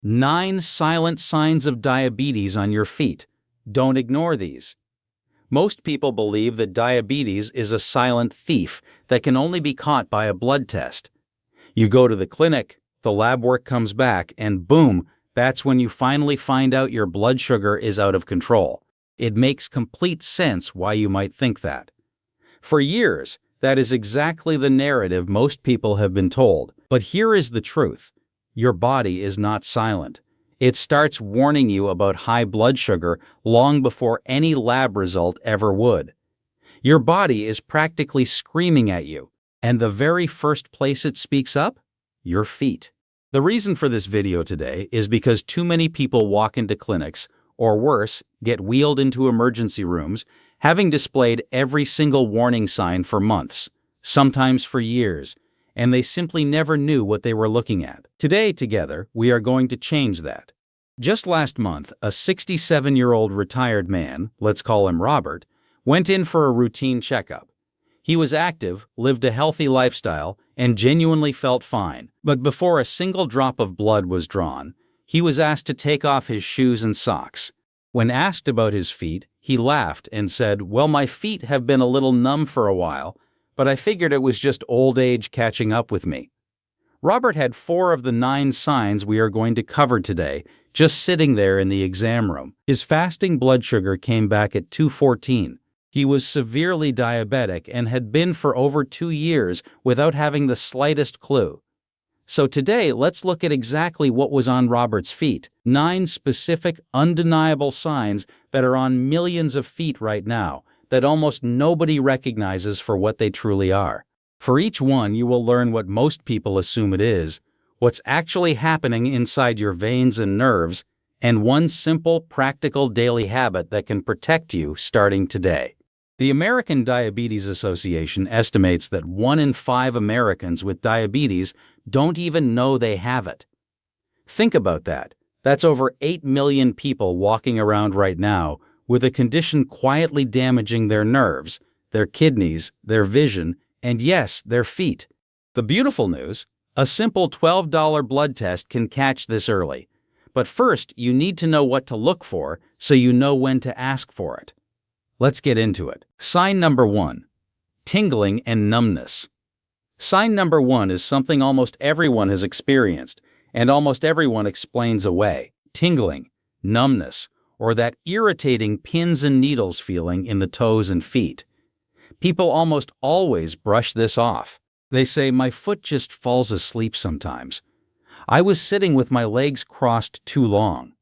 9 silent signs of diabetes on your feet. Don't ignore these. Most people believe that diabetes is a silent thief that can only be caught by a blood test. You go to the clinic, the lab work comes back, and boom, that's when you finally find out your blood sugar is out of control. It makes complete sense why you might think that. For years, that is exactly the narrative most people have been told. But here is the truth. Your body is not silent. It starts warning you about high blood sugar long before any lab result ever would. Your body is practically screaming at you, and the very first place it speaks up? Your feet. The reason for this video today is because too many people walk into clinics, or worse, get wheeled into emergency rooms, having displayed every single warning sign for months, sometimes for years, and they simply never knew what they were looking at. Today, together, we are going to change that. Just last month, a 67-year-old retired man, let's call him Robert, went in for a routine checkup. He was active, lived a healthy lifestyle, and genuinely felt fine. But before a single drop of blood was drawn, he was asked to take off his shoes and socks. When asked about his feet, he laughed and said, "Well, my feet have been a little numb for a while, but I figured it was just old age catching up with me." Robert had 4 of the 9 signs we are going to cover today, just sitting there in the exam room. His fasting blood sugar came back at 214. He was severely diabetic and had been for over 2 years without having the slightest clue. So today, let's look at exactly what was on Robert's feet. 9 specific, undeniable signs that are on millions of feet right now, that almost nobody recognizes for what they truly are. For each one, you will learn what most people assume it is, what's actually happening inside your veins and nerves, and one simple, practical daily habit that can protect you starting today. The American Diabetes Association estimates that 1 in 5 Americans with diabetes don't even know they have it. Think about that. That's over 8 million people walking around right now with a condition quietly damaging their nerves, their kidneys, their vision, and yes, their feet. The beautiful news, a simple $12 blood test can catch this early. But first, you need to know what to look for so you know when to ask for it. Let's get into it. Sign number 1. Tingling and numbness. Sign number 1 is something almost everyone has experienced, and almost everyone explains away. Tingling, numbness, or that irritating pins and needles feeling in the toes and feet. People almost always brush this off. They say, "My foot just falls asleep sometimes. I was sitting with my legs crossed too long."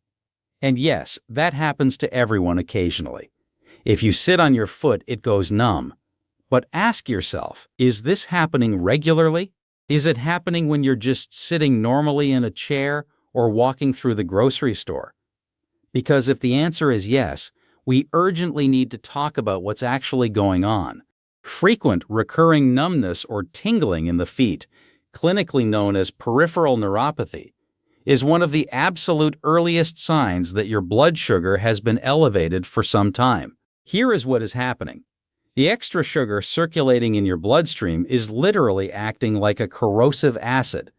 And yes, that happens to everyone occasionally. If you sit on your foot, it goes numb. But ask yourself, is this happening regularly? Is it happening when you're just sitting normally in a chair or walking through the grocery store? Because if the answer is yes, we urgently need to talk about what's actually going on. Frequent recurring numbness or tingling in the feet, clinically known as peripheral neuropathy, is one of the absolute earliest signs that your blood sugar has been elevated for some time. Here is what is happening. The extra sugar circulating in your bloodstream is literally acting like a corrosive acid.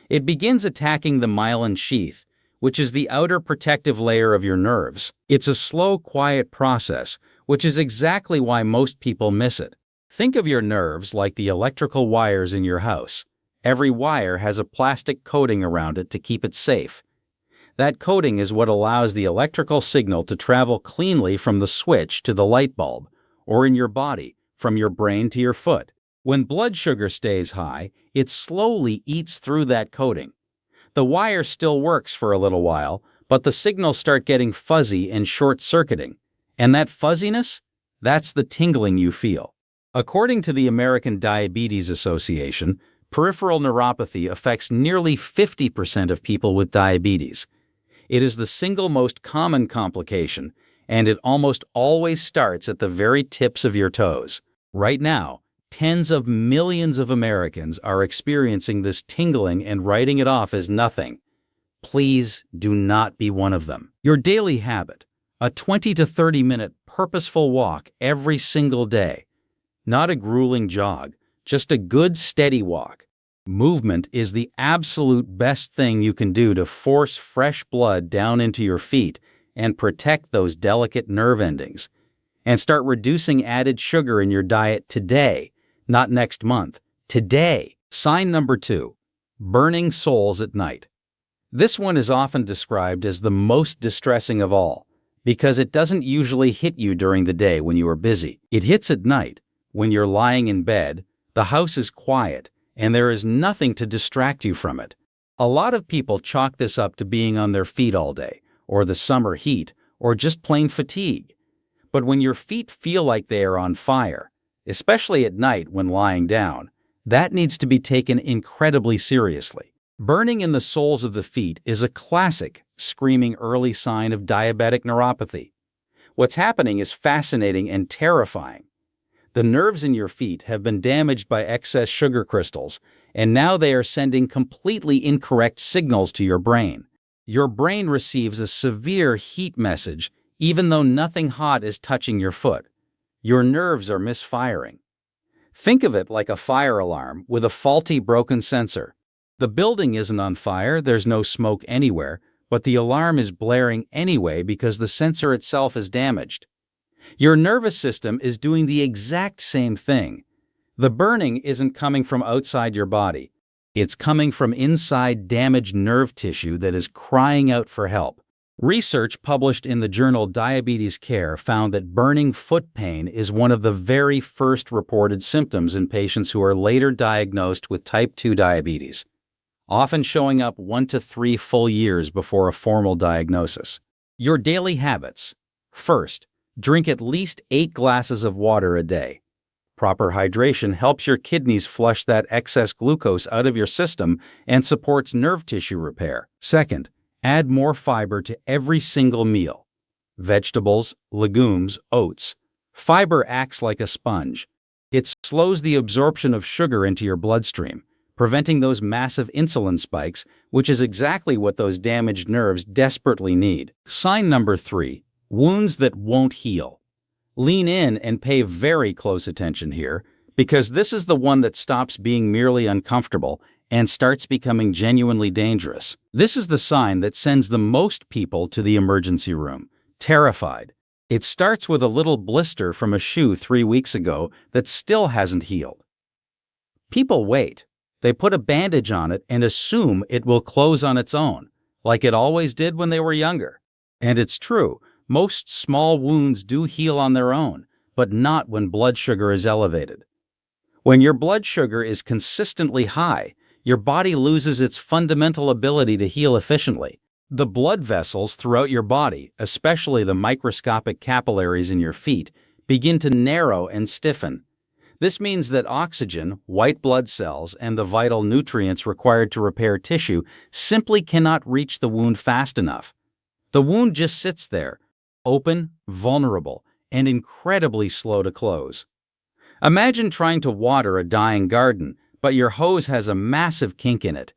It begins attacking the myelin sheath, which is the outer protective layer of your nerves. It's a slow, quiet process, which is exactly why most people miss it. Think of your nerves like the electrical wires in your house. Every wire has a plastic coating around it to keep it safe. That coating is what allows the electrical signal to travel cleanly from the switch to the light bulb, or in your body, from your brain to your foot. When blood sugar stays high, it slowly eats through that coating. The wire still works for a little while, but the signals start getting fuzzy and short-circuiting. And that fuzziness? That's the tingling you feel. According to the American Diabetes Association, peripheral neuropathy affects nearly 50% of people with diabetes. It is the single most common complication, and it almost always starts at the very tips of your toes. Right now, tens of millions of Americans are experiencing this tingling and writing it off as nothing. Please do not be one of them. Your daily habit, a 20 to 30-minute purposeful walk every single day. Not a grueling jog, just a good steady walk. Movement is the absolute best thing you can do to force fresh blood down into your feet and protect those delicate nerve endings. And start reducing added sugar in your diet today, not next month. Today. Sign number 2. Burning soles at night. This one is often described as the most distressing of all, because it doesn't usually hit you during the day when you are busy. It hits at night, when you're lying in bed, the house is quiet, and there is nothing to distract you from it. A lot of people chalk this up to being on their feet all day, or the summer heat, or just plain fatigue. But when your feet feel like they are on fire, especially at night when lying down, that needs to be taken incredibly seriously. Burning in the soles of the feet is a classic, screaming early sign of diabetic neuropathy. What's happening is fascinating and terrifying. The nerves in your feet have been damaged by excess sugar crystals, and now they are sending completely incorrect signals to your brain. Your brain receives a severe heat message even though nothing hot is touching your foot. Your nerves are misfiring. Think of it like a fire alarm with a faulty broken sensor. The building isn't on fire, there's no smoke anywhere, but the alarm is blaring anyway because the sensor itself is damaged. Your nervous system is doing the exact same thing. The burning isn't coming from outside your body. It's coming from inside damaged nerve tissue that is crying out for help. Research published in the journal Diabetes Care found that burning foot pain is one of the very first reported symptoms in patients who are later diagnosed with type 2 diabetes, often showing up 1 to 3 full years before a formal diagnosis. Your daily habits. First, drink at least 8 glasses of water a day. Proper hydration helps your kidneys flush that excess glucose out of your system and supports nerve tissue repair. Second, add more fiber to every single meal. Vegetables, legumes, oats. Fiber acts like a sponge. It slows the absorption of sugar into your bloodstream, preventing those massive insulin spikes, which is exactly what those damaged nerves desperately need. Sign number 3. Wounds that won't heal. Lean in and pay very close attention here, because this is the one that stops being merely uncomfortable and starts becoming genuinely dangerous. This is the sign that sends the most people to the emergency room, terrified. It starts with a little blister from a shoe 3 weeks ago that still hasn't healed. People wait. They put a bandage on it and assume it will close on its own, like it always did when they were younger. And it's true, most small wounds do heal on their own, but not when blood sugar is elevated. When your blood sugar is consistently high, your body loses its fundamental ability to heal efficiently. The blood vessels throughout your body, especially the microscopic capillaries in your feet, begin to narrow and stiffen. This means that oxygen, white blood cells, and the vital nutrients required to repair tissue simply cannot reach the wound fast enough. The wound just sits there, open, vulnerable, and incredibly slow to close. Imagine trying to water a dying garden, but your hose has a massive kink in it.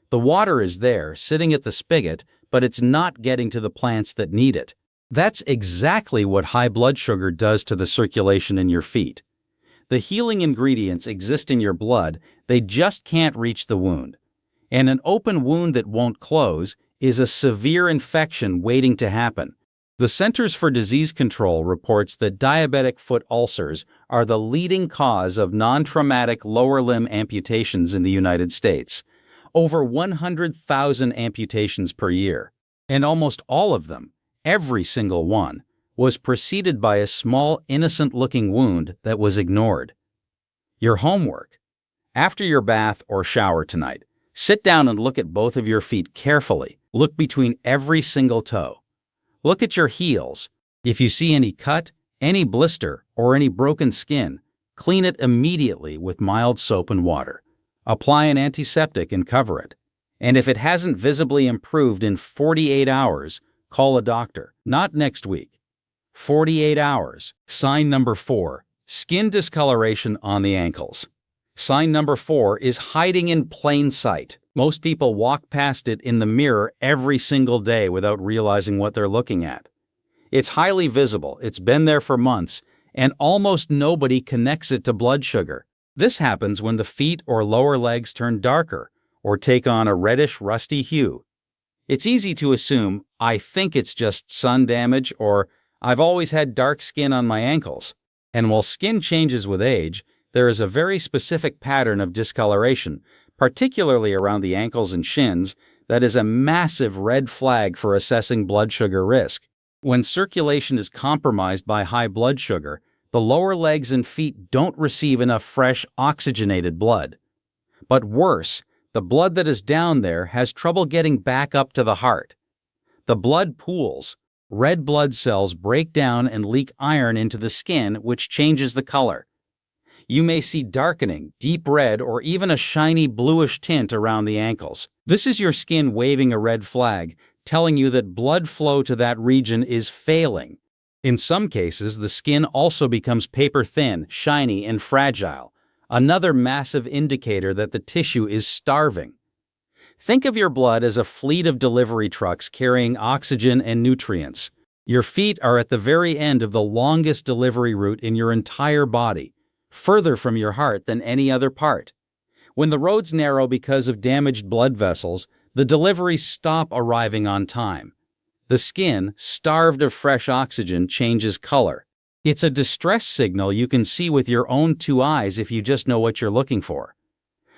The water is there, sitting at the spigot, but it's not getting to the plants that need it. That's exactly what high blood sugar does to the circulation in your feet. The healing ingredients exist in your blood, they just can't reach the wound. And an open wound that won't close is a severe infection waiting to happen. The Centers for Disease Control reports that diabetic foot ulcers are the leading cause of non-traumatic lower limb amputations in the United States. Over 100,000 amputations per year. And almost all of them, every single one, was preceded by a small, innocent-looking wound that was ignored. Your homework. After your bath or shower tonight, sit down and look at both of your feet carefully. Look between every single toe. Look at your heels. If you see any cut, any blister, or any broken skin, clean it immediately with mild soap and water. Apply an antiseptic and cover it. And if it hasn't visibly improved in 48 hours, call a doctor. Not next week. 48 hours. Sign number 4. Skin discoloration on the ankles. Sign number 4 is hiding in plain sight. Most people walk past it in the mirror every single day without realizing what they're looking at. It's highly visible, it's been there for months, and almost nobody connects it to blood sugar. This happens when the feet or lower legs turn darker or take on a reddish, rusty hue. It's easy to assume, I think it's just sun damage, or I've always had dark skin on my ankles. And while skin changes with age, there is a very specific pattern of discoloration, particularly around the ankles and shins, that is a massive red flag for assessing blood sugar risk. When circulation is compromised by high blood sugar, the lower legs and feet don't receive enough fresh, oxygenated blood. But worse, the blood that is down there has trouble getting back up to the heart. The blood pools. Red blood cells break down and leak iron into the skin, which changes the color. You may see darkening, deep red, or even a shiny bluish tint around the ankles. This is your skin waving a red flag, telling you that blood flow to that region is failing. In some cases, the skin also becomes paper-thin, shiny, and fragile, another massive indicator that the tissue is starving. Think of your blood as a fleet of delivery trucks carrying oxygen and nutrients. Your feet are at the very end of the longest delivery route in your entire body, further from your heart than any other part. When the roads narrow because of damaged blood vessels, the deliveries stop arriving on time. The skin, starved of fresh oxygen, changes color. It's a distress signal you can see with your own two eyes if you just know what you're looking for.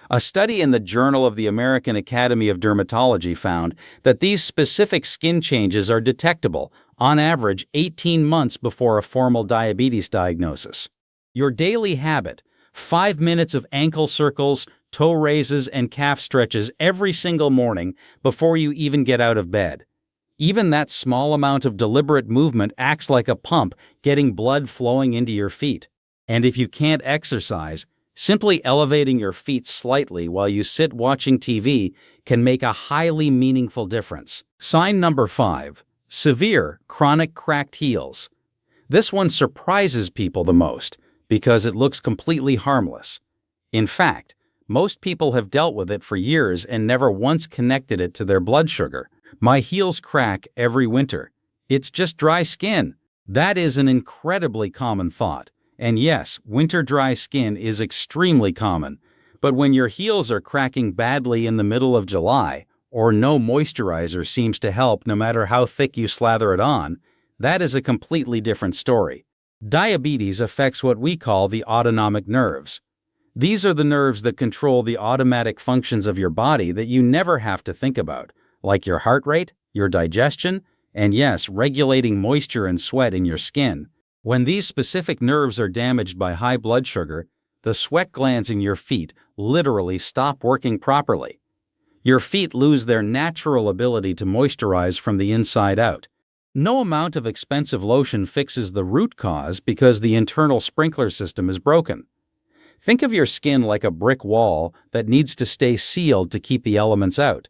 A study in the Journal of the American Academy of Dermatology found that these specific skin changes are detectable, on average 18 months before a formal diabetes diagnosis. Your daily habit, 5 minutes of ankle circles, toe raises, and calf stretches every single morning before you even get out of bed. Even that small amount of deliberate movement acts like a pump, getting blood flowing into your feet. And if you can't exercise, simply elevating your feet slightly while you sit watching TV can make a highly meaningful difference. Sign number 5. Severe chronic cracked heels. This one surprises people the most because it looks completely harmless. In fact, most people have dealt with it for years and never once connected it to their blood sugar. My heels crack every winter. It's just dry skin. That is an incredibly common thought. And yes, winter dry skin is extremely common. But when your heels are cracking badly in the middle of July, or no moisturizer seems to help no matter how thick you slather it on, that is a completely different story. Diabetes affects what we call the autonomic nerves. These are the nerves that control the automatic functions of your body that you never have to think about, like your heart rate, your digestion, and yes, regulating moisture and sweat in your skin. When these specific nerves are damaged by high blood sugar, the sweat glands in your feet literally stop working properly. Your feet lose their natural ability to moisturize from the inside out. No amount of expensive lotion fixes the root cause because the internal sprinkler system is broken. Think of your skin like a brick wall that needs to stay sealed to keep the elements out.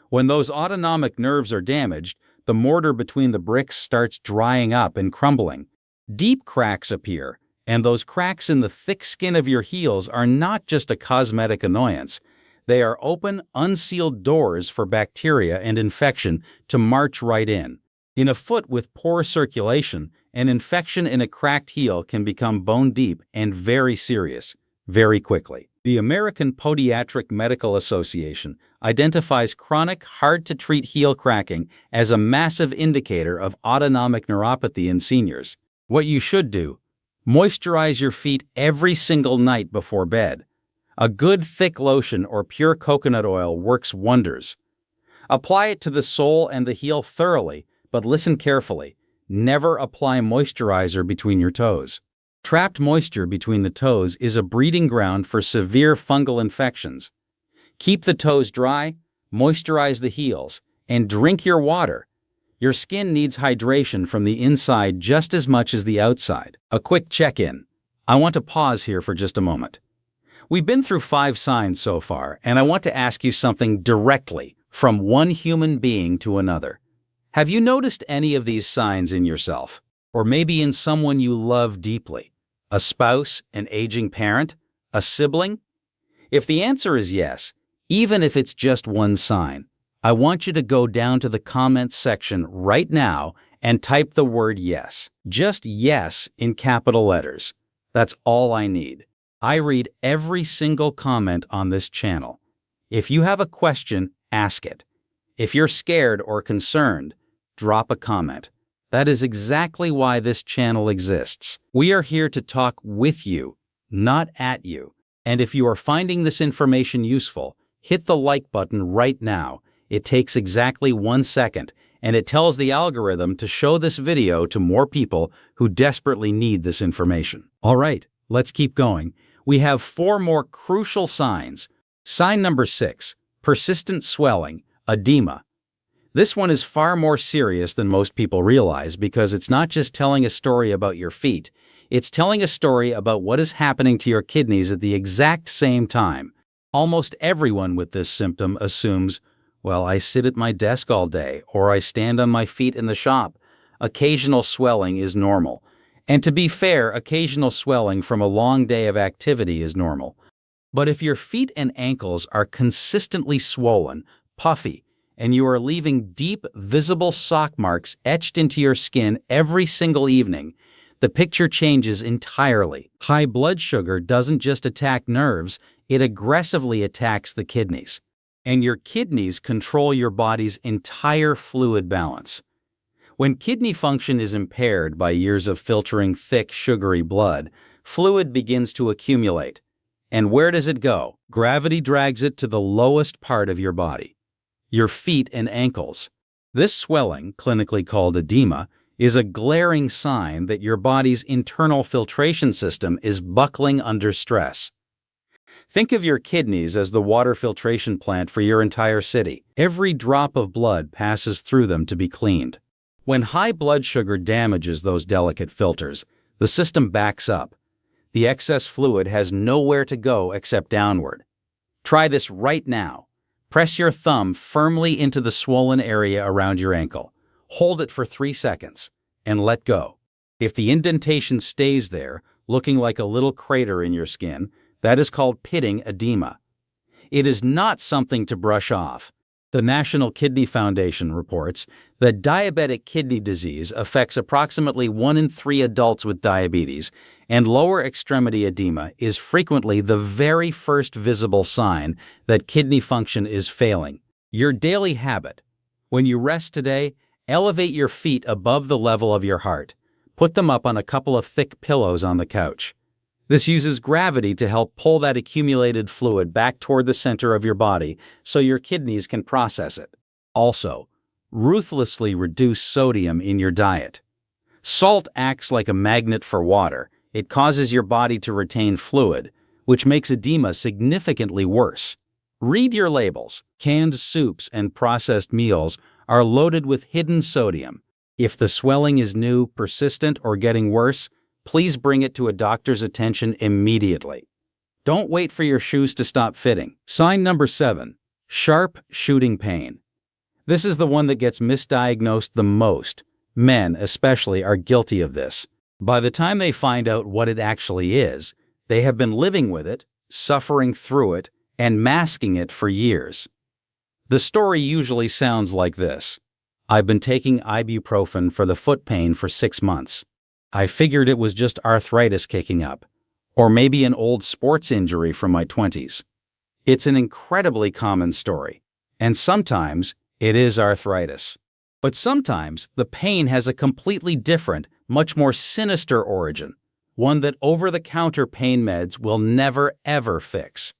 When those autonomic nerves are damaged, the mortar between the bricks starts drying up and crumbling. Deep cracks appear, and those cracks in the thick skin of your heels are not just a cosmetic annoyance. They are open, unsealed doors for bacteria and infection to march right in. In a foot with poor circulation, an infection in a cracked heel can become bone deep and very serious, very quickly. The American Podiatric Medical Association identifies chronic, hard-to-treat heel cracking as a massive indicator of autonomic neuropathy in seniors. What you should do: moisturize your feet every single night before bed. A good thick lotion or pure coconut oil works wonders. Apply it to the sole and the heel thoroughly, but listen carefully. Never apply moisturizer between your toes. Trapped moisture between the toes is a breeding ground for severe fungal infections. Keep the toes dry, moisturize the heels, and drink your water. Your skin needs hydration from the inside just as much as the outside. A quick check-in. I want to pause here for just a moment. We've been through 5 signs so far, and I want to ask you something directly from one human being to another. Have you noticed any of these signs in yourself? Or maybe in someone you love deeply? A spouse, an aging parent, a sibling? If the answer is yes, even if it's just one sign, I want you to go down to the comments section right now and type the word yes. Just yes in capital letters. That's all I need. I read every single comment on this channel. If you have a question, ask it. If you're scared or concerned, drop a comment. That is exactly why this channel exists. We are here to talk with you, not at you. And if you are finding this information useful, hit the like button right now. It takes exactly 1 second, and it tells the algorithm to show this video to more people who desperately need this information. All right, let's keep going. We have 4 more crucial signs. Sign number 6, persistent swelling, edema. This one is far more serious than most people realize because it's not just telling a story about your feet, it's telling a story about what is happening to your kidneys at the exact same time. Almost everyone with this symptom assumes, well, I sit at my desk all day, or I stand on my feet in the shop. Occasional swelling is normal. And to be fair, occasional swelling from a long day of activity is normal. But if your feet and ankles are consistently swollen, puffy, and you are leaving deep, visible sock marks etched into your skin every single evening, the picture changes entirely. High blood sugar doesn't just attack nerves, it aggressively attacks the kidneys. And your kidneys control your body's entire fluid balance. When kidney function is impaired by years of filtering thick, sugary blood, fluid begins to accumulate. And where does it go? Gravity drags it to the lowest part of your body, your feet and ankles. This swelling, clinically called edema, is a glaring sign that your body's internal filtration system is buckling under stress. Think of your kidneys as the water filtration plant for your entire city. Every drop of blood passes through them to be cleaned. When high blood sugar damages those delicate filters, the system backs up. The excess fluid has nowhere to go except downward. Try this right now. Press your thumb firmly into the swollen area around your ankle. Hold it for 3 seconds and let go. If the indentation stays there, looking like a little crater in your skin, that is called pitting edema. It is not something to brush off. The National Kidney Foundation reports that diabetic kidney disease affects approximately 1 in 3 adults with diabetes, and lower extremity edema is frequently the very first visible sign that kidney function is failing. Your daily habit. When you rest today, elevate your feet above the level of your heart. Put them up on a couple of thick pillows on the couch. This uses gravity to help pull that accumulated fluid back toward the center of your body so your kidneys can process it. Also, ruthlessly reduce sodium in your diet. Salt acts like a magnet for water. It causes your body to retain fluid, which makes edema significantly worse. Read your labels. Canned soups and processed meals are loaded with hidden sodium. If the swelling is new, persistent, or getting worse, please bring it to a doctor's attention immediately. Don't wait for your shoes to stop fitting. Sign number 7, sharp shooting pain. This is the one that gets misdiagnosed the most. Men, especially, are guilty of this. By the time they find out what it actually is, they have been living with it, suffering through it, and masking it for years. The story usually sounds like this. I've been taking ibuprofen for the foot pain for 6 months. I figured it was just arthritis kicking up, or maybe an old sports injury from my 20s. It's an incredibly common story, and sometimes it is arthritis. But sometimes the pain has a completely different, much more sinister origin, one that over-the-counter pain meds will never ever fix.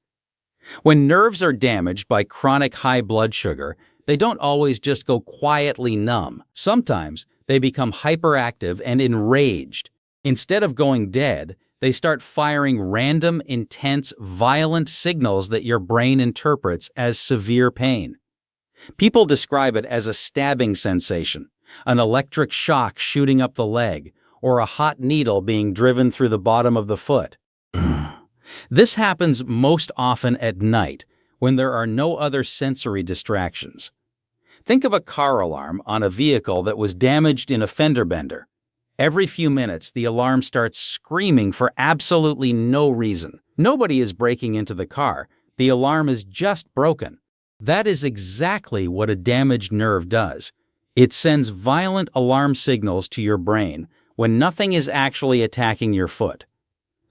When nerves are damaged by chronic high blood sugar, they don't always just go quietly numb. Sometimes they become hyperactive and enraged. Instead of going dead, they start firing random, intense, violent signals that your brain interprets as severe pain. People describe it as a stabbing sensation, an electric shock shooting up the leg, or a hot needle being driven through the bottom of the foot. This happens most often at night, when there are no other sensory distractions. Think of a car alarm on a vehicle that was damaged in a fender bender. Every few minutes, the alarm starts screaming for absolutely no reason. Nobody is breaking into the car. The alarm is just broken. That is exactly what a damaged nerve does. It sends violent alarm signals to your brain when nothing is actually attacking your foot.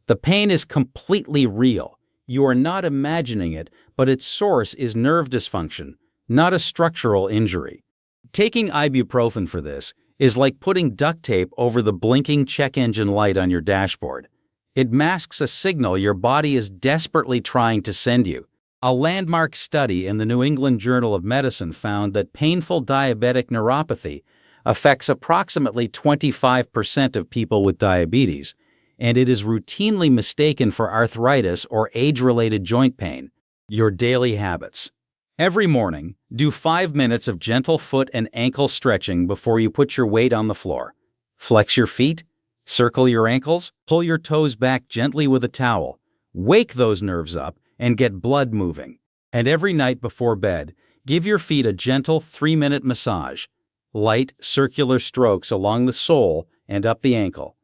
The pain is completely real. You are not imagining it, but its source is nerve dysfunction, not a structural injury. Taking ibuprofen for this is like putting duct tape over the blinking check engine light on your dashboard. It masks a signal your body is desperately trying to send you. A landmark study in the New England Journal of Medicine found that painful diabetic neuropathy affects approximately 25% of people with diabetes, and it is routinely mistaken for arthritis or age-related joint pain. Your daily habits. Every morning, do 5 minutes of gentle foot and ankle stretching before you put your weight on the floor. Flex your feet, circle your ankles, pull your toes back gently with a towel. Wake those nerves up and get blood moving. And every night before bed, give your feet a gentle 3-minute massage. Light, circular strokes along the sole and up the ankle.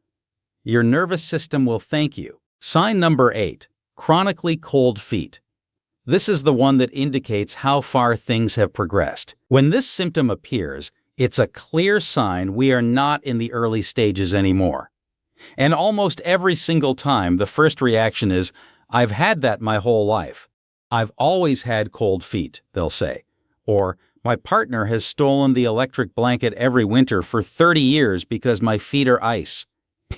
Your nervous system will thank you. Sign number 8. Chronically cold feet. This is the one that indicates how far things have progressed. When this symptom appears, it's a clear sign we are not in the early stages anymore. And almost every single time, the first reaction is, "I've had that my whole life." "I've always had cold feet," they'll say. Or, "My partner has stolen the electric blanket every winter for 30 years because my feet are ice."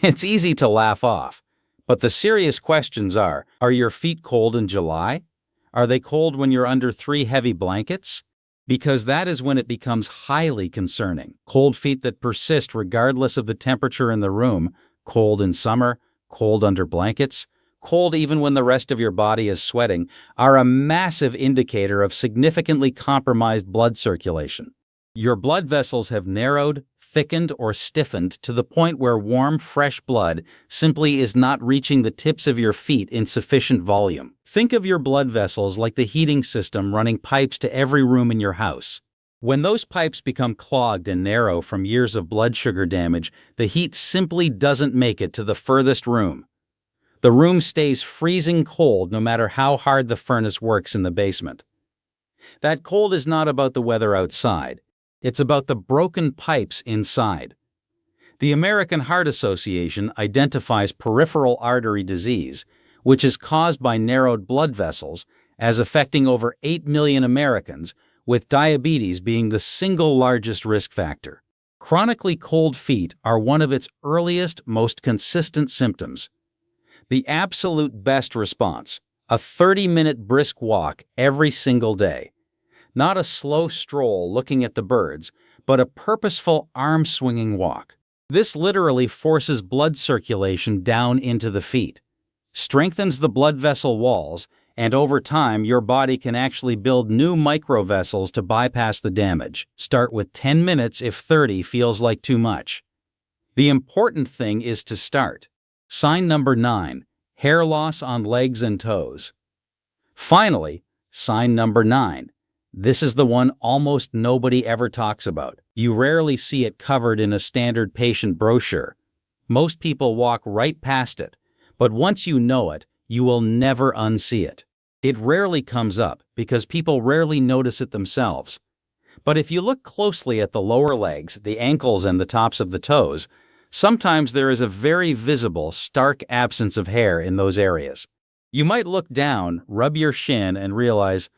It's easy to laugh off. But the serious questions are your feet cold in July? Are they cold when you're under 3 heavy blankets? Because that is when it becomes highly concerning. Cold feet that persist regardless of the temperature in the room, cold in summer, cold under blankets, cold even when the rest of your body is sweating, are a massive indicator of significantly compromised blood circulation. Your blood vessels have narrowed, thickened, or stiffened to the point where warm, fresh blood simply is not reaching the tips of your feet in sufficient volume. Think of your blood vessels like the heating system running pipes to every room in your house. When those pipes become clogged and narrow from years of blood sugar damage, the heat simply doesn't make it to the furthest room. The room stays freezing cold no matter how hard the furnace works in the basement. That cold is not about the weather outside. It's about the broken pipes inside. The American Heart Association identifies peripheral artery disease, which is caused by narrowed blood vessels, as affecting over 8 million Americans, with diabetes being the single largest risk factor. Chronically cold feet are one of its earliest, most consistent symptoms. The absolute best response: a 30-minute brisk walk every single day. Not a slow stroll looking at the birds, but a purposeful arm-swinging walk. This literally forces blood circulation down into the feet, strengthens the blood vessel walls, and over time your body can actually build new microvessels to bypass the damage. Start with 10 minutes if 30 feels like too much. The important thing is to start. Sign number 9. Hair loss on legs and toes. Finally, sign number 9. This is the one almost nobody ever talks about. You rarely see it covered in a standard patient brochure. Most people walk right past it, but once you know it, you will never unsee it. It rarely comes up because people rarely notice it themselves. But if you look closely at the lower legs, the ankles, and the tops of the toes, sometimes there is a very visible, stark absence of hair in those areas. You might look down, rub your shin, and realize,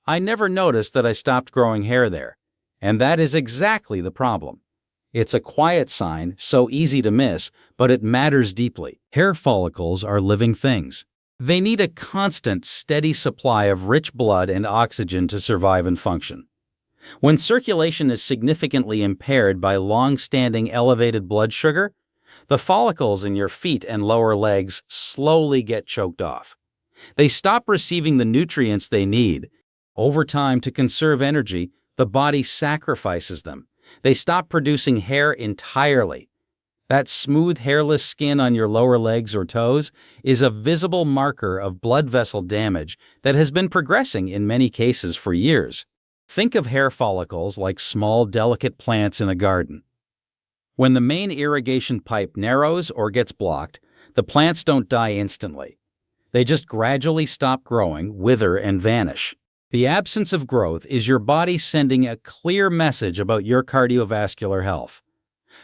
I never noticed that I stopped growing hair there. And that is exactly the problem. It's a quiet sign, so easy to miss, but it matters deeply. Hair follicles are living things. They need a constant, steady supply of rich blood and oxygen to survive and function. When circulation is significantly impaired by long-standing elevated blood sugar, the follicles in your feet and lower legs slowly get choked off. They stop receiving the nutrients they need. Over time, to conserve energy, the body sacrifices them. They stop producing hair entirely. That smooth, hairless skin on your lower legs or toes is a visible marker of blood vessel damage that has been progressing in many cases for years. Think of hair follicles like small, delicate plants in a garden. When the main irrigation pipe narrows or gets blocked, the plants don't die instantly. They just gradually stop growing, wither, and vanish. The absence of growth is your body sending a clear message about your cardiovascular health.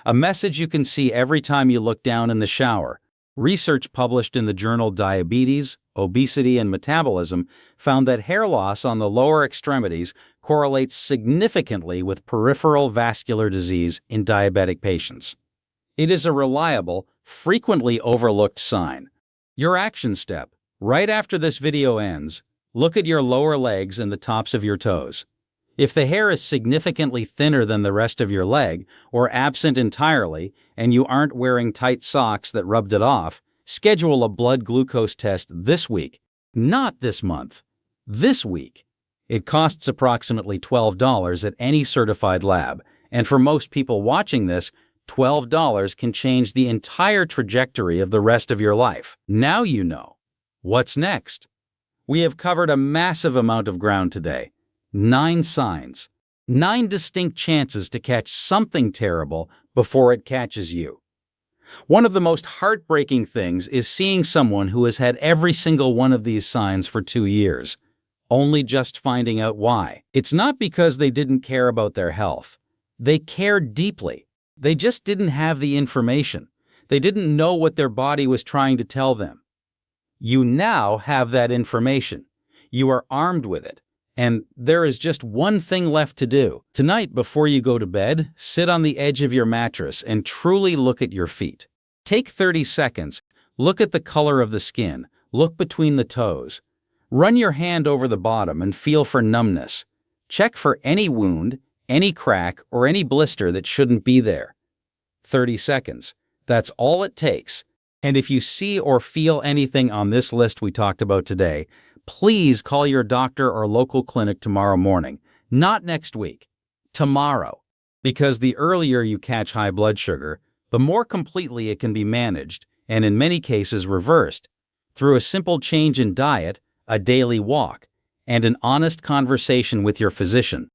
A message you can see every time you look down in the shower, Research published in the journal Diabetes, Obesity, and Metabolism found that hair loss on the lower extremities correlates significantly with peripheral vascular disease in diabetic patients. It is a reliable, frequently overlooked sign. Your action step: right after this video ends, look at your lower legs and the tops of your toes. If the hair is significantly thinner than the rest of your leg or absent entirely and you aren't wearing tight socks that rubbed it off, schedule a blood glucose test this week, not this month, this week. It costs approximately $12 at any certified lab, and for most people watching this, $12 can change the entire trajectory of the rest of your life. Now you know. What's next? We have covered a massive amount of ground today. 9 signs. 9 distinct chances to catch something terrible before it catches you. One of the most heartbreaking things is seeing someone who has had every single one of these signs for 2 years, only just finding out why. It's not because they didn't care about their health. They cared deeply. They just didn't have the information. They didn't know what their body was trying to tell them. You now have that information. You are armed with it. And there is just one thing left to do. Tonight, before you go to bed, sit on the edge of your mattress and truly look at your feet. Take 30 seconds, look at the color of the skin, look between the toes. Run your hand over the bottom and feel for numbness. Check for any wound, any crack, or any blister that shouldn't be there. 30 seconds. That's all it takes. And if you see or feel anything on this list we talked about today, please call your doctor or local clinic tomorrow morning, not next week, tomorrow. Because the earlier you catch high blood sugar, the more completely it can be managed, and in many cases reversed, through a simple change in diet, a daily walk, and an honest conversation with your physician.